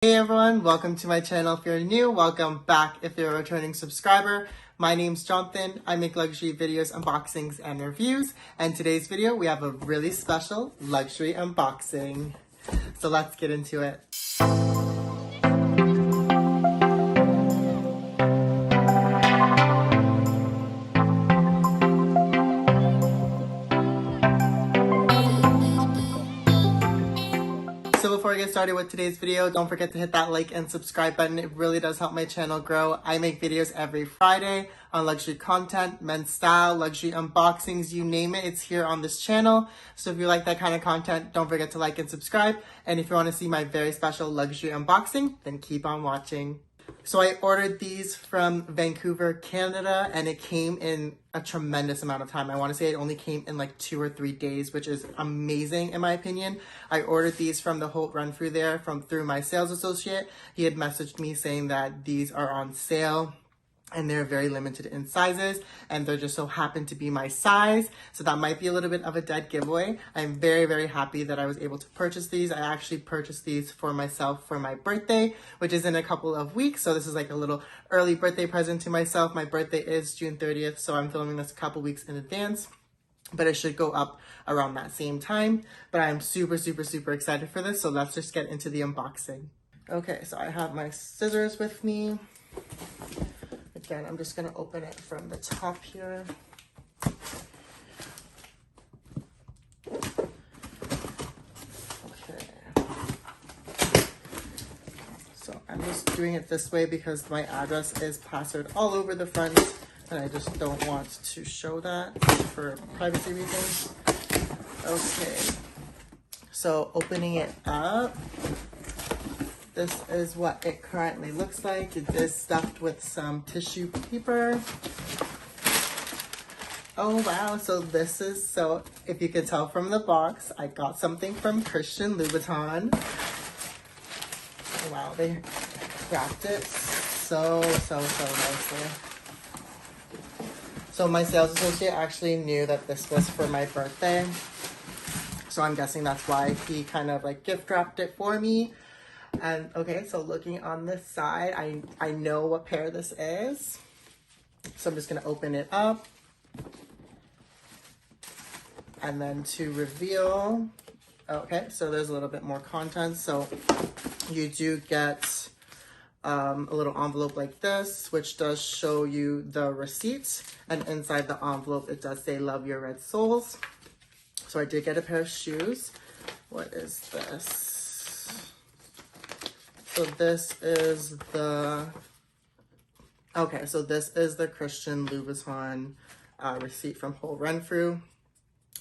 Hey everyone, welcome to my channel. If you're new, welcome back if you're a returning subscriber. My name's Jonathan. I make luxury videos, unboxings, and reviews. And today's video, we have a really special luxury unboxing. So let's get into it. So before I get started with today's video, don't forget to hit that like and subscribe button. It really does help my channel grow. I make videos every Friday on luxury content, men's style, luxury unboxings, you name it, it's here on this channel. So if you like that kind of content, don't forget to like and subscribe. And if you want to see my very special luxury unboxing, then keep on watching. So I ordered these from Vancouver, Canada, and it came in a tremendous amount of time. I want to say it only came in like 2 or 3 days, which is amazing in my opinion. I ordered these from the Holt run-through there through my sales associate. He had messaged me saying that these are on sale and they're very limited in sizes, and they just so happen to be my size. So that might be a little bit of a dead giveaway. I'm very, very happy that I was able to purchase these. I actually purchased these for myself for my birthday, which is in a couple of weeks. So this is like a little early birthday present to myself. My birthday is June 30th, so I'm filming this a couple weeks in advance, but it should go up around that same time. But I'm super, super, super excited for this. So let's just get into the unboxing. Okay, so I have my scissors with me. Again, I'm just gonna open it from the top here. Okay. So I'm just doing it this way because my address is plastered all over the front and I just don't want to show that for privacy reasons. Okay. So opening it up. This is what it currently looks like. It is stuffed with some tissue paper. Oh wow, so this is, so if you can tell from the box, I got something from Christian Louboutin. Oh wow, they wrapped it so nicely. So my sales associate actually knew that this was for my birthday. So I'm guessing that's why he kind of like gift wrapped it for me. And okay, so looking on this side, I know what pair this is. So I'm just gonna open it up. And then to reveal, okay, so there's a little bit more content. So you do get a little envelope like this, which does show you the receipt. And inside the envelope, it does say, "Love your red soles." So I did get a pair of shoes. What is this? So this is the, okay, so this is the Christian Louboutin receipt from Holt run-through.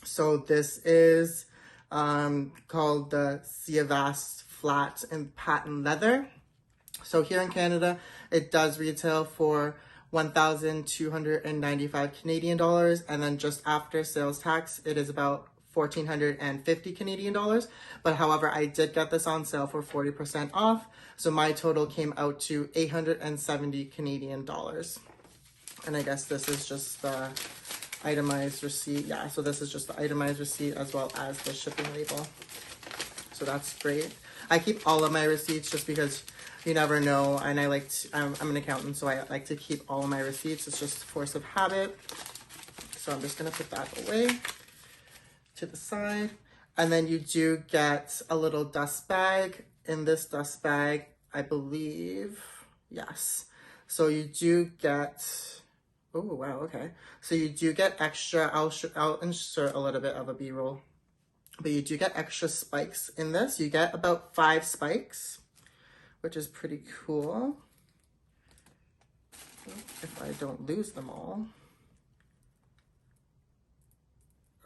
So this is called the Seavaste flat and patent leather. So here in Canada, it does retail for 1,295 Canadian dollars, and then just after sales tax, it is about 1,450 Canadian dollars. But however, I did get this on sale for 40% off. So my total came out to 870 Canadian dollars. And I guess this is just the itemized receipt. Yeah, so this is just the itemized receipt as well as the shipping label. So that's great. I keep all of my receipts just because you never know. And I like to, I'm an accountant, so I like to keep all of my receipts. It's just force of habit. So I'm just gonna put that away to the side. And then you do get a little dust bag. In this dust bag, I believe, yes. So you do get, oh wow, okay. So you do get extra, I'll insert a little bit of a B-roll, but you do get extra spikes in this. You get about 5 spikes, which is pretty cool. If I don't lose them all.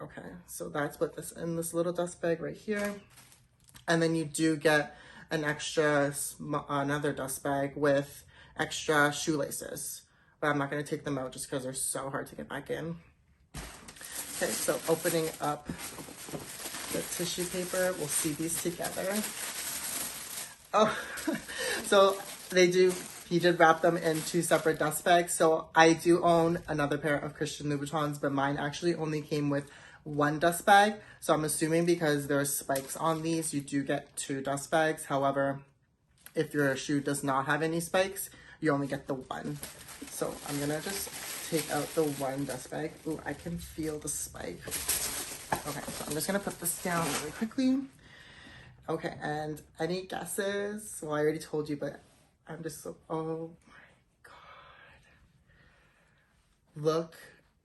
Okay, so that's what this in this little dust bag right here. And then you do get an extra, another dust bag with extra shoelaces. But I'm not gonna take them out just because they're so hard to get back in. Okay, so opening up the tissue paper, we'll see these together. Oh, so he did wrap them in 2 separate dust bags. So I do own another pair of Christian Louboutins, but mine actually only came with 1 dust bag. So I'm assuming because there's spikes on these, you do get 2 dust bags. However, if your shoe does not have any spikes, you only get the one. So I'm gonna just take out the one dust bag. Ooh, I can feel the spike. Okay, so I'm just gonna put this down really quickly. Okay, and any guesses? Well, I already told you, but I'm just so, oh my God. Look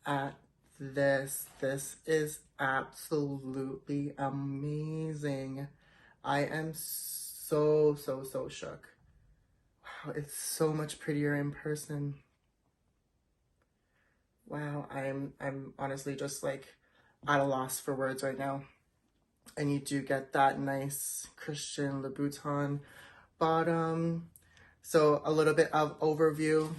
at this. This is absolutely amazing. I am so shook. Wow, it's so much prettier in person. Wow, I'm honestly just like at a loss for words right now. And you do get that nice Christian Louboutin bottom. So a little bit of overview.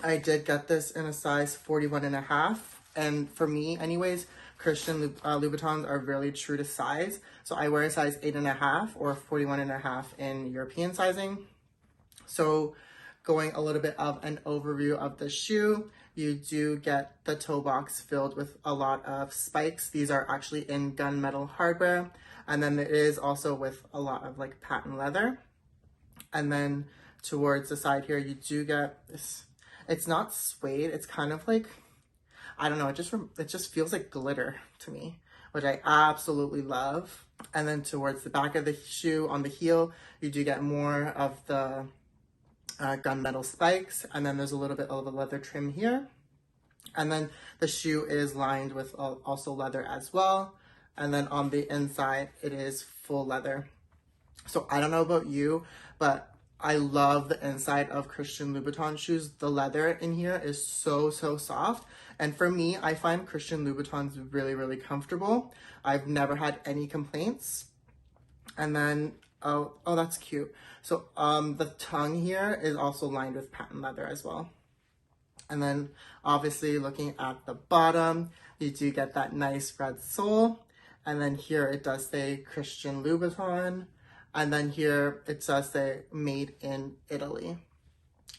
I did get this in a size 41.5. And for me anyways, Christian Louboutins are really true to size. So I wear a size 8.5 or 41.5 in European sizing. So going a little bit of an overview of the shoe, you do get the toe box filled with a lot of spikes. These are actually in gunmetal hardware. And then it is also with a lot of like patent leather. And then towards the side here, you do get this, it's not suede, it's kind of like, I don't know, it just feels like glitter to me, which I absolutely love. And then towards the back of the shoe on the heel, you do get more of the gunmetal spikes, and then there's a little bit of a leather trim here, and then the shoe is lined with also leather as well, and then on the inside it is full leather. So I don't know about you, but I love the inside of Christian Louboutin shoes. The leather in here is so soft, and for me, I find Christian Louboutins really comfortable. I've never had any complaints. And then oh, that's cute. So the tongue here is also lined with patent leather as well. And then obviously looking at the bottom, you do get that nice red sole. And then here it does say Christian Louboutin. And then here it does say made in Italy.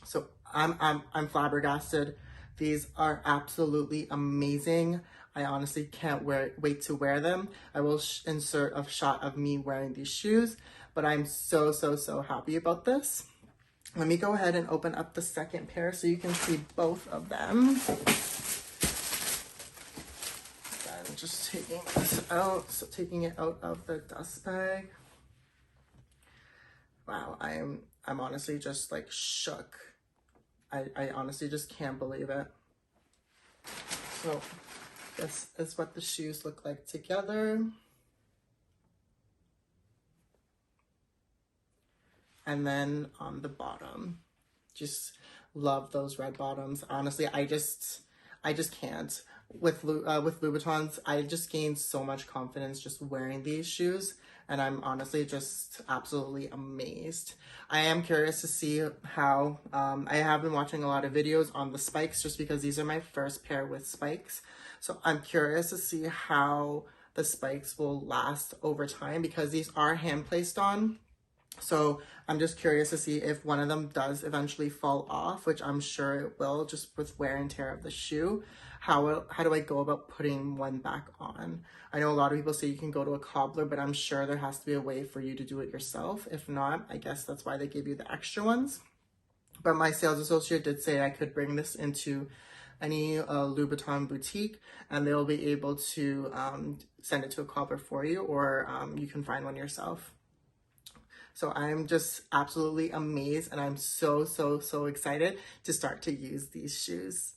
So I'm flabbergasted. These are absolutely amazing. I honestly can't wait to wear them. I will insert a shot of me wearing these shoes, but I'm so happy about this. Let me go ahead and open up the second pair so you can see both of them. I'm just taking this out, so taking it out of the dust bag. Wow, I'm honestly just like shook. I honestly just can't believe it. So this is what the shoes look like together. And then on the bottom, just love those red bottoms. Honestly, I just can't. With Louboutins, I just gained so much confidence just wearing these shoes. And I'm honestly just absolutely amazed. I am curious to see how, I have been watching a lot of videos on the spikes just because these are my first pair with spikes. So I'm curious to see how the spikes will last over time because these are hand placed on. So I'm just curious to see if one of them does eventually fall off, which I'm sure it will just with wear and tear of the shoe. How do I go about putting one back on? I know a lot of people say you can go to a cobbler, but I'm sure there has to be a way for you to do it yourself. If not, I guess that's why they give you the extra ones. But my sales associate did say I could bring this into any Louboutin boutique and they'll be able to send it to a cobbler for you, or you can find one yourself. So I'm just absolutely amazed and I'm so excited to start to use these shoes.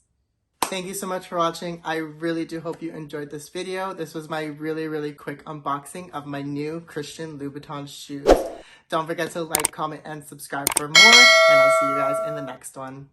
Thank you so much for watching. I really do hope you enjoyed this video. This was my really quick unboxing of my new Christian Louboutin shoes. Don't forget to like, comment, and subscribe for more, and I'll see you guys in the next one.